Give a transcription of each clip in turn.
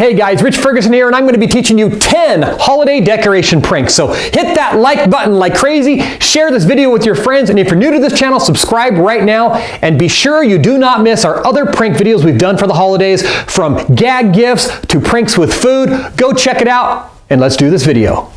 Hey guys, Rich Ferguson here, and I'm going to be teaching you 10 holiday decoration pranks. So hit that like button like crazy, share this video with your friends, and if you're new to this channel, subscribe right now, and be sure you do not miss our other prank videos we've done for the holidays, from gag gifts to pranks with food. Go check it out, and let's do this video.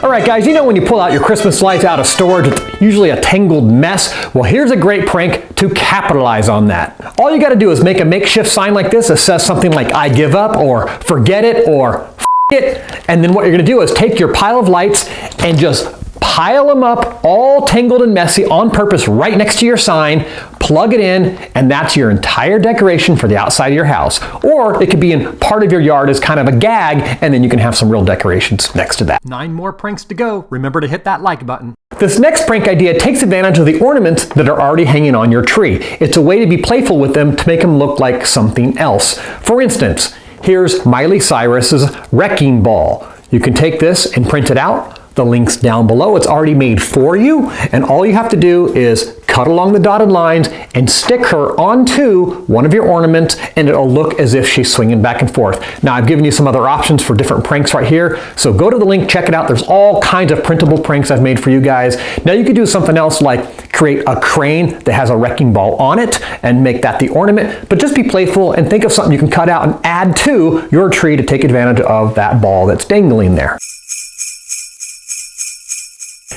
Alright guys, you know when you pull out your Christmas lights out of storage, it's usually a tangled mess. Well, here's a great prank to capitalize on that. All you got to do is make a makeshift sign like this that says something like "I give up" or "forget it" or "f it," and then what you're going to do is take your pile of lights and just pile them up all tangled and messy on purpose right next to your sign, plug it in, and that's your entire decoration for the outside of your house. Or it could be in part of your yard as kind of a gag, and then you can have some real decorations next to that. 9 more pranks to go. Remember to hit that like button. This next prank idea takes advantage of the ornaments that are already hanging on your tree. It's a way to be playful with them to make them look like something else. For instance, here's Miley Cyrus's wrecking ball. You can take this and print it out. The link's down below. It's already made for you, and all you have to do is cut along the dotted lines and stick her onto one of your ornaments, and it'll look as if she's swinging back and forth. Now, I've given you some other options for different pranks right here, so go to the link, check it out. There's all kinds of printable pranks I've made for you guys. Now, you could do something else like create a crane that has a wrecking ball on it and make that the ornament, but just be playful and think of something you can cut out and add to your tree to take advantage of that ball that's dangling there.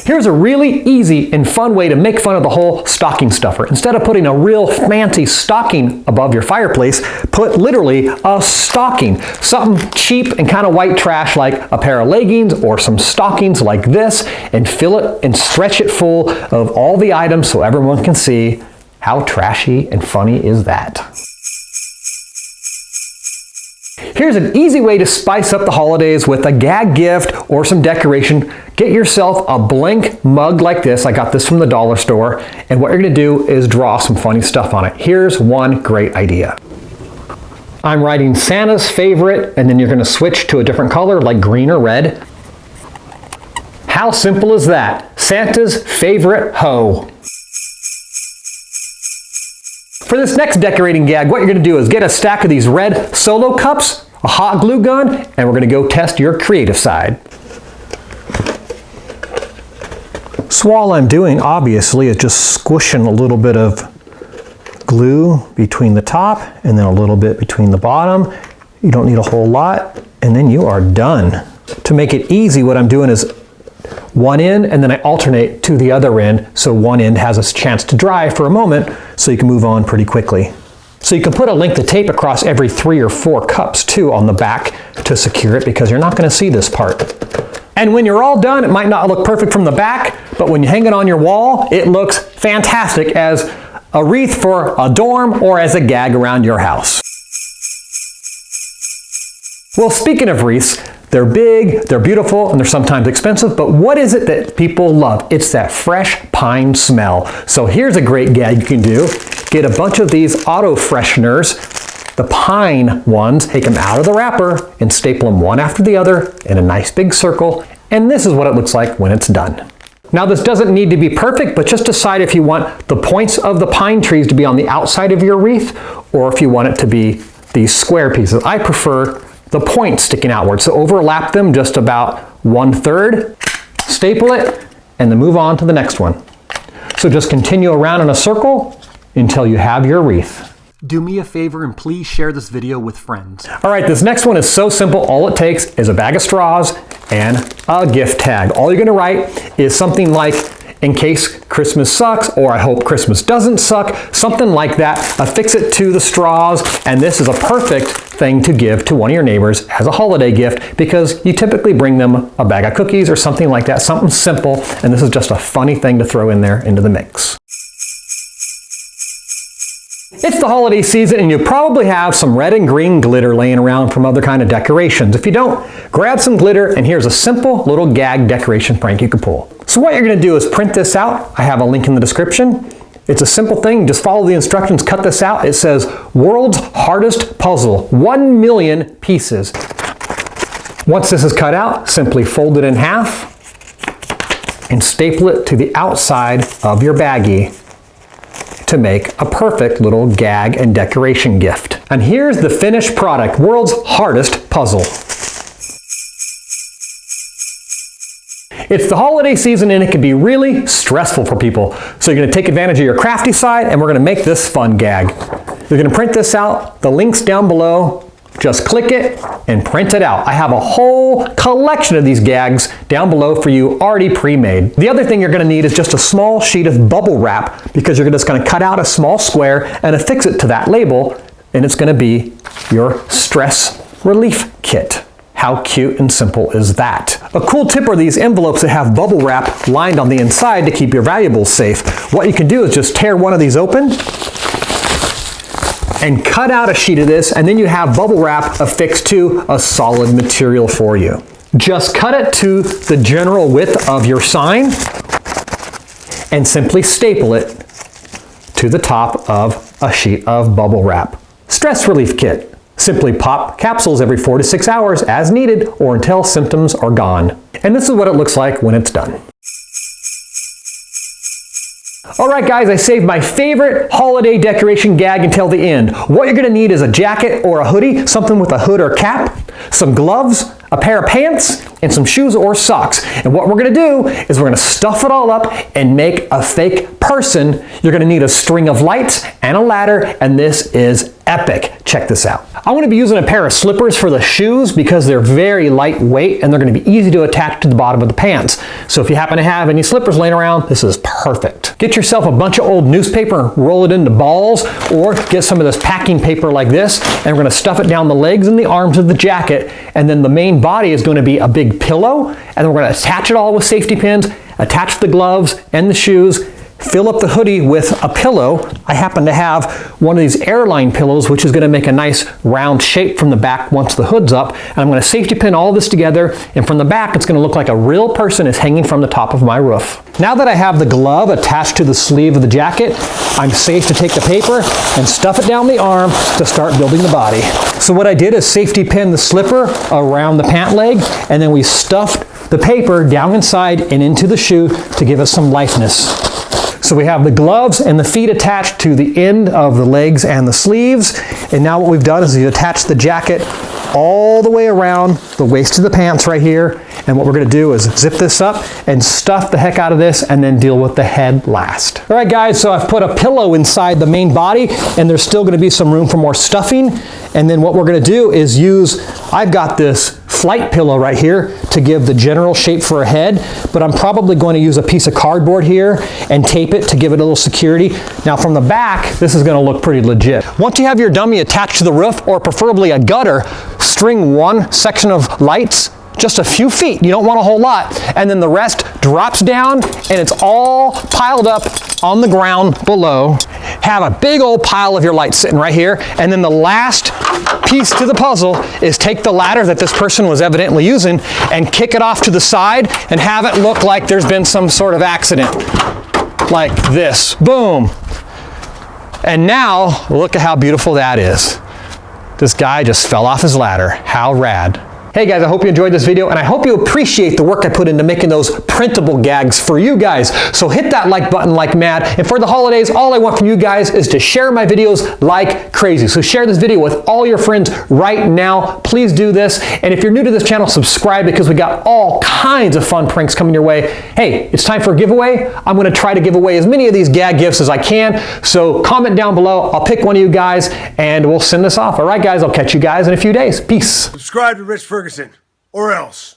Here's a really easy and fun way to make fun of the whole stocking stuffer. Instead of putting a real fancy stocking above your fireplace, put literally a stocking. Something cheap and kind of white trash like a pair of leggings or some stockings like this, and fill it and stretch it full of all the items so everyone can see. How trashy and funny is that? Here's an easy way to spice up the holidays with a gag gift or some decoration. Get yourself a blank mug like this. I got this from the dollar store. And what you're going to do is draw some funny stuff on it. Here's one great idea. I'm writing Santa's favorite, and then you're going to switch to a different color like green or red. How simple is that? Santa's favorite hoe. For this next decorating gag, what you're going to do is get a stack of these red Solo cups, a hot glue gun, and we're going to go test your creative side. So all I'm doing, obviously, is just squishing a little bit of glue between the top and then a little bit between the bottom. You don't need a whole lot, and then you are done. To make it easy, what I'm doing is one end, and then I alternate to the other end, so one end has a chance to dry for a moment, so you can move on pretty quickly. So you can put a length of tape across every 3 or 4 cups too on the back to secure it, because you're not going to see this part. And when you're all done, it might not look perfect from the back, but when you hang it on your wall, it looks fantastic as a wreath for a dorm or as a gag around your house. Well, speaking of wreaths, they're big, they're beautiful, and they're sometimes expensive, but what is it that people love? It's that fresh pine smell. So here's a great gag you can do. Get a bunch of these auto fresheners, the pine ones, take them out of the wrapper and staple them one after the other in a nice big circle, and this is what it looks like when it's done. Now, this doesn't need to be perfect, but just decide if you want the points of the pine trees to be on the outside of your wreath, or if you want it to be these square pieces. I prefer the points sticking outward. So overlap them just about 1/3, staple it, and then move on to the next one. So just continue around in a circle until you have your wreath. Do me a favor and please share this video with friends. All right, this next one is so simple. All it takes is a bag of straws and a gift tag. All you're gonna write is something like, "In case Christmas sucks," or "I hope Christmas doesn't suck," something like that. Affix it to the straws, and this is a perfect thing to give to one of your neighbors as a holiday gift, because you typically bring them a bag of cookies or something like that, something simple, and this is just a funny thing to throw in there into the mix. It's the holiday season, and you probably have some red and green glitter laying around from other kind of decorations. If you don't, grab some glitter, and here's a simple little gag decoration prank you can pull. So what you're going to do is print this out. I have a link in the description. It's a simple thing. Just follow the instructions, cut this out. It says, "World's Hardest Puzzle, 1 million pieces." Once this is cut out, simply fold it in half and staple it to the outside of your baggie to make a perfect little gag and decoration gift. And here's the finished product, world's hardest puzzle. It's the holiday season and it can be really stressful for people. So you're gonna take advantage of your crafty side and we're gonna make this fun gag. You're gonna print this out, the link's down below. Just click it and print it out. I have a whole collection of these gags down below for you already pre-made. The other thing you're gonna need is just a small sheet of bubble wrap because you're just gonna cut out a small square and affix it to that label and it's gonna be your stress relief kit. How cute and simple is that? A cool tip are these envelopes that have bubble wrap lined on the inside to keep your valuables safe. What you can do is just tear one of these open and cut out a sheet of this, and then you have bubble wrap affixed to a solid material for you. Just cut it to the general width of your sign and simply staple it to the top of a sheet of bubble wrap. Stress relief kit. Simply pop capsules every 4 to 6 hours as needed or until symptoms are gone. And this is what it looks like when it's done. Alright guys, I saved my favorite holiday decoration gag until the end. What you're going to need is a jacket or a hoodie, something with a hood or cap, some gloves, a pair of pants, and some shoes or socks. And what we're going to do is we're going to stuff it all up and make a fake person. You're going to need a string of lights and a ladder, and this is epic. Check this out. I'm going to be using a pair of slippers for the shoes because they're very lightweight and they're going to be easy to attach to the bottom of the pants. So if you happen to have any slippers laying around, this is perfect. Get yourself a bunch of old newspaper, roll it into balls, or get some of this packing paper like this, and we're going to stuff it down the legs and the arms of the jacket, and then the main body is going to be a big pillow, and then we're going to attach it all with safety pins, attach the gloves and the shoes, fill up the hoodie with a pillow. I happen to have one of these airline pillows, which is going to make a nice round shape from the back once the hood's up. And I'm going to safety pin all this together, and from the back it's going to look like a real person is hanging from the top of my roof. Now that I have the glove attached to the sleeve of the jacket, I'm safe to take the paper and stuff it down the arm to start building the body. So what I did is safety pin the slipper around the pant leg, and then we stuffed the paper down inside and into the shoe to give us some likeness. So we have the gloves and the feet attached to the end of the legs and the sleeves. And now what we've done is we've attached the jacket all the way around the waist of the pants right here. And what we're going to do is zip this up and stuff the heck out of this and then deal with the head last. All right guys, so I've put a pillow inside the main body and there's still going to be some room for more stuffing. And then what we're going to do is I've got this flight pillow right here to give the general shape for a head, but I'm probably going to use a piece of cardboard here and tape it to give it a little security. Now from the back, this is going to look pretty legit. Once you have your dummy attached to the roof, or preferably a gutter, string one section of lights just a few feet. You don't want a whole lot. And then the rest drops down and it's all piled up on the ground below. Have a big old pile of your lights sitting right here. And then the last piece to the puzzle is take the ladder that this person was evidently using and kick it off to the side and have it look like there's been some sort of accident. Like this. Boom. And now look at how beautiful that is. This guy just fell off his ladder. How rad. Hey guys, I hope you enjoyed this video and I hope you appreciate the work I put into making those printable gags for you guys. So hit that like button like mad. And for the holidays, all I want from you guys is to share my videos like crazy. So share this video with all your friends right now. Please do this. And if you're new to this channel, subscribe because we got all kinds of fun pranks coming your way. Hey, it's time for a giveaway. I'm going to try to give away as many of these gag gifts as I can. So comment down below. I'll pick one of you guys and we'll send this off. All right, guys, I'll catch you guys in a few days. Peace. Subscribe to Rich Ferguson, or else.